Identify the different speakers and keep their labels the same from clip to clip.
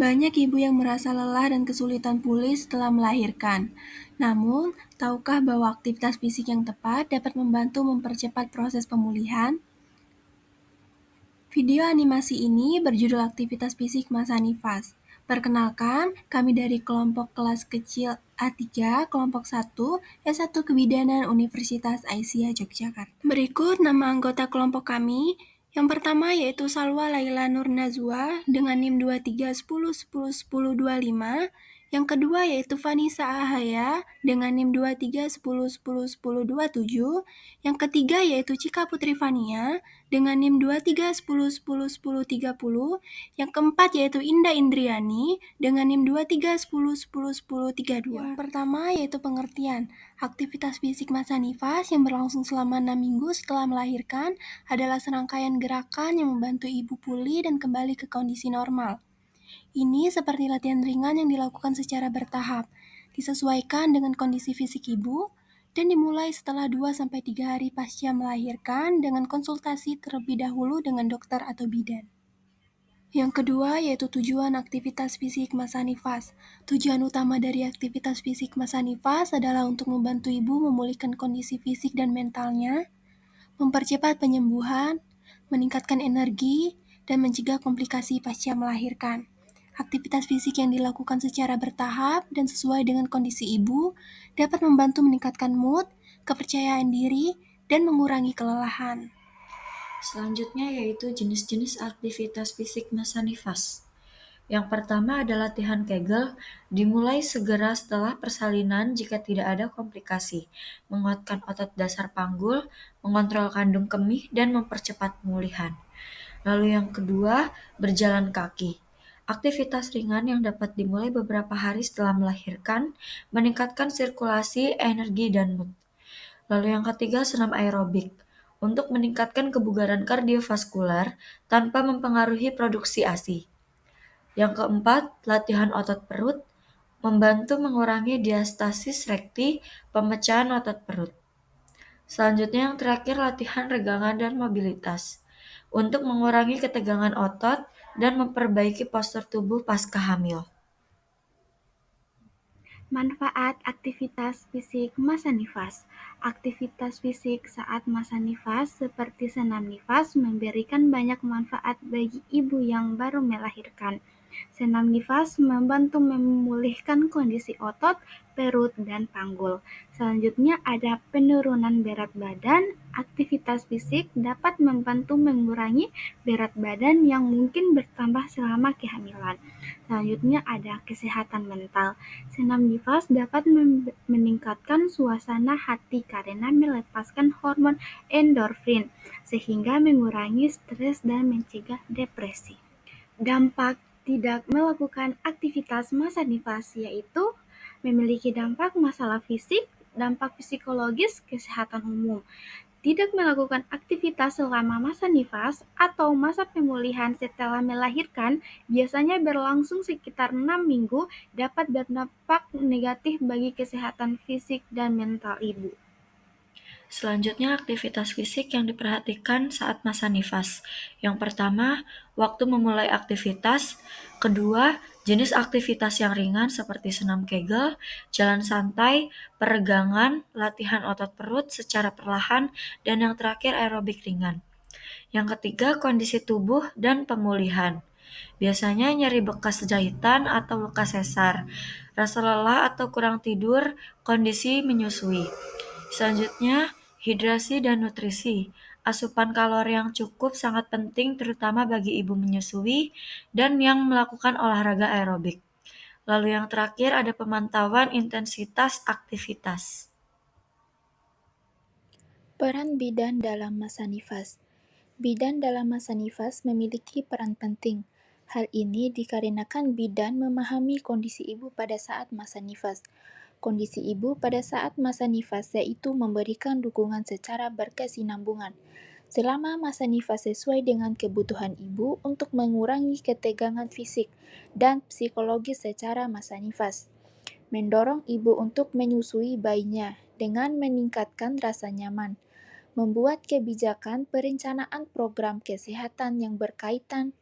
Speaker 1: Banyak ibu yang merasa lelah dan kesulitan pulih setelah melahirkan. Namun, tahukah bahwa aktivitas fisik yang tepat dapat membantu mempercepat proses pemulihan? Video animasi ini berjudul Aktivitas Fisik Masa Nifas. Perkenalkan, kami dari kelompok kelas kecil A3, kelompok 1, S1 Kebidanan Universitas Aisyah Yogyakarta. Berikut nama anggota kelompok kami. Yang pertama yaitu Salwa Laila Nur Nazwa dengan NIM 2310101025. Yang kedua yaitu Vanessa Ahaya dengan NIM 2310101027. Yang ketiga yaitu Cika Putri Fania dengan NIM 2310101030. Yang keempat yaitu Indah Indriani dengan NIM 2310101032. Yang pertama yaitu pengertian. Aktivitas fisik masa nifas yang berlangsung selama 6 minggu setelah melahirkan adalah serangkaian gerakan yang membantu ibu pulih dan kembali ke kondisi normal. Ini seperti latihan ringan yang dilakukan secara bertahap, disesuaikan dengan kondisi fisik ibu, dan dimulai setelah 2-3 hari pasca melahirkan dengan konsultasi terlebih dahulu dengan dokter atau bidan. Yang kedua yaitu tujuan aktivitas fisik masa nifas. Tujuan utama dari aktivitas fisik masa nifas adalah untuk membantu ibu memulihkan kondisi fisik dan mentalnya, mempercepat penyembuhan, meningkatkan energi, dan mencegah komplikasi pasca melahirkan. Aktivitas fisik yang dilakukan secara bertahap dan sesuai dengan kondisi ibu dapat membantu meningkatkan mood, kepercayaan diri, dan mengurangi kelelahan.
Speaker 2: Selanjutnya yaitu jenis-jenis aktivitas fisik masa nifas. Yang pertama adalah latihan Kegel, dimulai segera setelah persalinan jika tidak ada komplikasi, menguatkan otot dasar panggul, mengontrol kandung kemih, dan mempercepat pemulihan. Lalu yang kedua, berjalan kaki. Aktivitas ringan yang dapat dimulai beberapa hari setelah melahirkan, meningkatkan sirkulasi, energi, dan mood. Lalu yang ketiga, senam aerobik. Untuk meningkatkan kebugaran kardiovaskular tanpa mempengaruhi produksi ASI. Yang keempat, latihan otot perut, membantu mengurangi diastasis rekti, pemecahan otot perut. Selanjutnya yang terakhir, latihan regangan dan mobilitas, untuk mengurangi ketegangan otot dan memperbaiki postur tubuh pasca hamil.
Speaker 3: Manfaat aktivitas fisik masa nifas. Aktivitas fisik saat masa nifas seperti senam nifas memberikan banyak manfaat bagi ibu yang baru melahirkan. Senam nifas membantu memulihkan kondisi otot, perut, dan panggul. Selanjutnya ada penurunan berat badan. Aktivitas fisik dapat membantu mengurangi berat badan yang mungkin bertambah selama kehamilan. Selanjutnya ada kesehatan mental. Senam nifas dapat meningkatkan suasana hati karena melepaskan hormon endorfin, sehingga mengurangi stres dan mencegah depresi. Dampak tidak melakukan aktivitas masa nifas yaitu memiliki dampak masalah fisik, dampak psikologis, kesehatan umum. Tidak melakukan aktivitas selama masa nifas atau masa pemulihan setelah melahirkan biasanya berlangsung sekitar 6 minggu dapat berdampak negatif bagi kesehatan fisik dan mental ibu.
Speaker 2: Selanjutnya aktivitas fisik yang diperhatikan saat masa nifas. Yang pertama, waktu memulai aktivitas. Kedua, jenis aktivitas yang ringan seperti senam Kegel, jalan santai, peregangan, latihan otot perut secara perlahan, dan yang terakhir aerobik ringan. Yang ketiga, kondisi tubuh dan pemulihan. Biasanya nyeri bekas jahitan atau luka sesar, rasa lelah atau kurang tidur, kondisi menyusui. Selanjutnya, hidrasi dan nutrisi. Asupan kalori yang cukup sangat penting terutama bagi ibu menyusui dan yang melakukan olahraga aerobik. Lalu yang terakhir ada pemantauan intensitas aktivitas.
Speaker 4: Peran bidan dalam masa nifas. Bidan dalam masa nifas memiliki peran penting. Hal ini dikarenakan bidan memahami kondisi ibu pada saat masa nifas. Kondisi ibu pada saat masa nifas yaitu memberikan dukungan secara berkesinambungan selama masa nifas sesuai dengan kebutuhan ibu untuk mengurangi ketegangan fisik dan psikologis secara masa nifas. Mendorong ibu untuk menyusui bayinya dengan meningkatkan rasa nyaman. Membuat kebijakan perencanaan program kesehatan yang berkaitan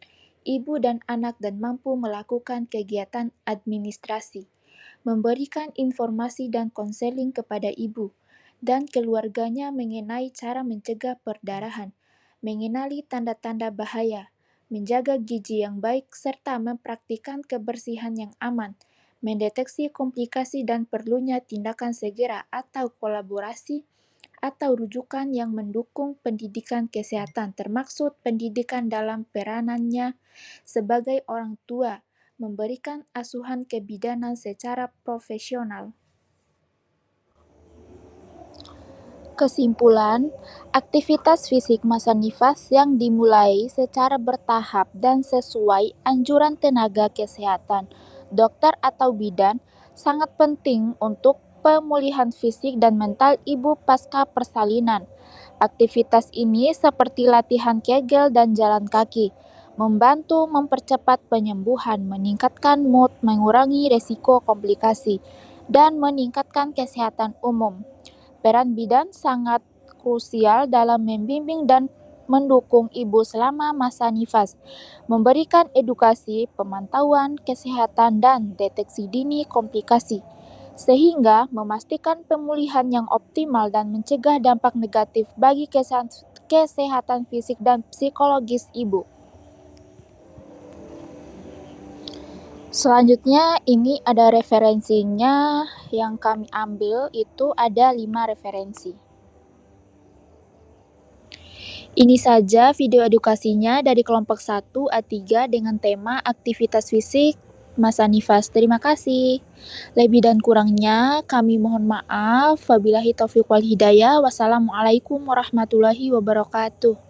Speaker 4: ibu dan anak dan mampu melakukan kegiatan administrasi, memberikan informasi dan konseling kepada ibu dan keluarganya mengenai cara mencegah perdarahan, mengenali tanda-tanda bahaya, menjaga gizi yang baik, serta mempraktikkan kebersihan yang aman, mendeteksi komplikasi dan perlunya tindakan segera atau kolaborasi atau rujukan yang mendukung pendidikan kesehatan, termaksud pendidikan dalam peranannya sebagai orang tua, memberikan asuhan kebidanan secara profesional. Kesimpulan, aktivitas fisik masa nifas yang dimulai secara bertahap dan sesuai anjuran tenaga kesehatan, dokter atau bidan, sangat penting untuk pemulihan fisik dan mental ibu pasca persalinan. Aktivitas ini seperti latihan Kegel dan jalan kaki, membantu mempercepat penyembuhan, meningkatkan mood, mengurangi resiko komplikasi, dan meningkatkan kesehatan umum. Peran bidan sangat krusial dalam membimbing dan mendukung ibu selama masa nifas, memberikan edukasi, pemantauan kesehatan, dan deteksi dini komplikasi, sehingga memastikan pemulihan yang optimal dan mencegah dampak negatif bagi kesehatan fisik dan psikologis ibu. Selanjutnya ini ada referensinya yang kami ambil, itu ada 5 referensi. Ini saja video edukasinya dari kelompok 1 A3 dengan tema aktivitas fisik masa nifas. Terima kasih. Lebih dan kurangnya kami mohon maaf. Wabillahi taufiq wal hidayah. Wassalamualaikum warahmatullahi wabarakatuh.